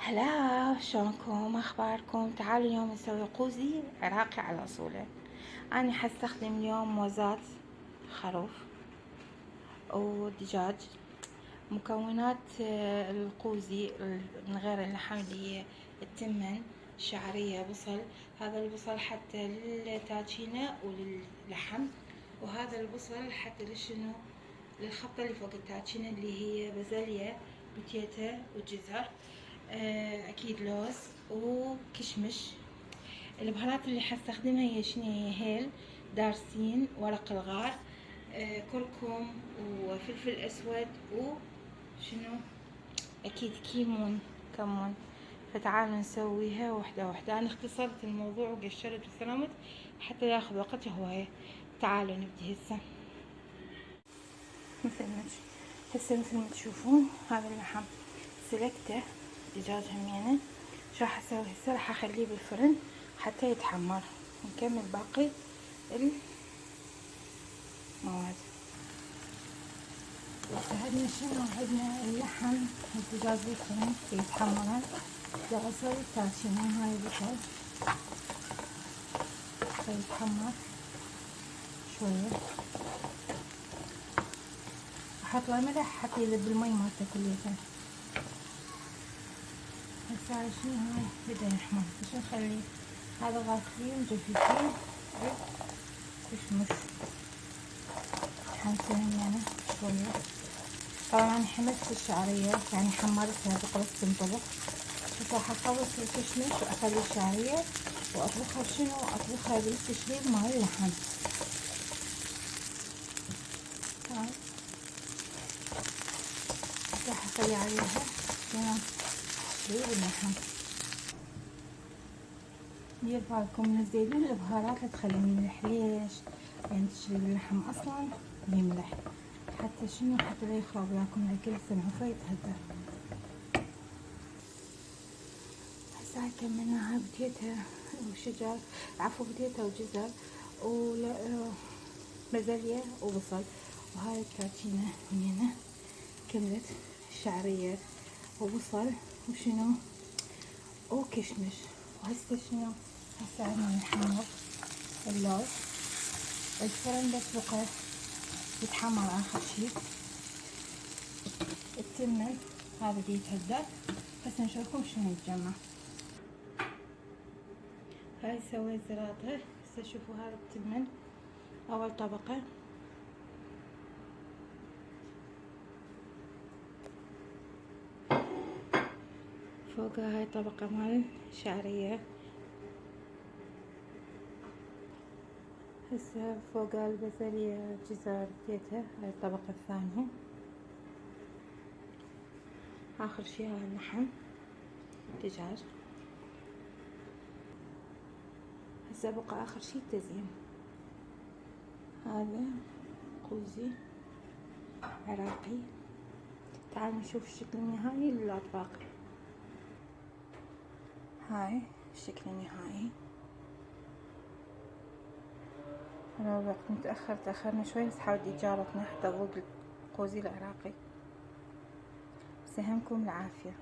هلا، شلونكم؟ اخباركم؟ تعالوا اليوم نسوي قوزي عراقي على اصوله. انا حستخدم اليوم موزات خروف ودجاج. مكونات القوزي من غير اللحم اللي هي التمن، شعرية، بصل. هذا البصل حتى للتاتشينة وللحم، وهذا البصل حتى لشنو؟ للخلطة اللي فوق التاتشينة اللي هي بازليا، بتيتا وجزر، اكيد لوز وكشمش. البهارات اللي حستخدمها هي شنو؟ هي هيل، دارسين، ورق الغار، كركم وفلفل اسود وشنو، اكيد كمون. فتعالوا نسويها واحدة واحدة. انا اختصرت الموضوع وقشرت وسلمت حتى لا ياخذ وقت هواية. تعالوا نبدي هسه. مثل ما تشوفون هذا اللحم سلكته، دجاج همينه. شو راح اسوي هسه؟ راح اخليه بالفرن حتى يتحمر ونكمل باقي المواد. عندنا شنو؟ عندنا اللحم والدجاج بالفرن يتحمرن. بدي اسوي التاشينة. هاي البصل يتحمر شوية، احط له ملح حتى يذب المي مالته كليتها. هسه هاي شنو؟ هاي بدا يحمر. شو نخليه؟ هذا غاسلين مجففين كشمش حنسوي يعني شوية. طبعا انا حملت الشعرية، يعني حمرتها بقرص تنطبخ. بس راح اخلص الكشمش واخلي الشعرية واطبخها شنو؟ اطبخها بالتشريب مال اللحم. تمام. راح اخلي عليها شنو؟ تشريب اللحم. دير بالكم من الزيتون البهارات لا تخليه ملح. ليش؟ يعني تشرب اللحم اصلا بملح حتى شنو؟ حتى لا يخرب لكم الاكل سمعوا يتهدر. هسه هاي كملناها بديتها وشجر، عفوا بديتها وجزر وبازليا وبصل. وهاي التاتشينة هنا كملت الشعرية وبصل وشنو وكشمش. وهسه شنو؟ هسه عندنا نحمر اللوز. الفرن بس بقى يتحمر اخر شي. التمن هذا دي يتهدر. بس نشوفكم شنو يتجمع. هاي سويت زراطة. هسه شوفوا هذا التمن اول طبقة، فوقها هاي طبقة مال شعرية. هسه فوق البازليا جزر ديتها. هاي الطبقة الثانية. اخر شي هاي اللحم دجاج. هسه بقى اخر شي التزيين. هذا قوزي عراقي. تعالوا نشوف الشكل النهائي للاطباق. هاي الشكل النهائي. أنا الوقت متأخر، تأخرنا شوي بس حاولت إجارتنا حتى أذوق القوزي العراقي. سهمكم العافية.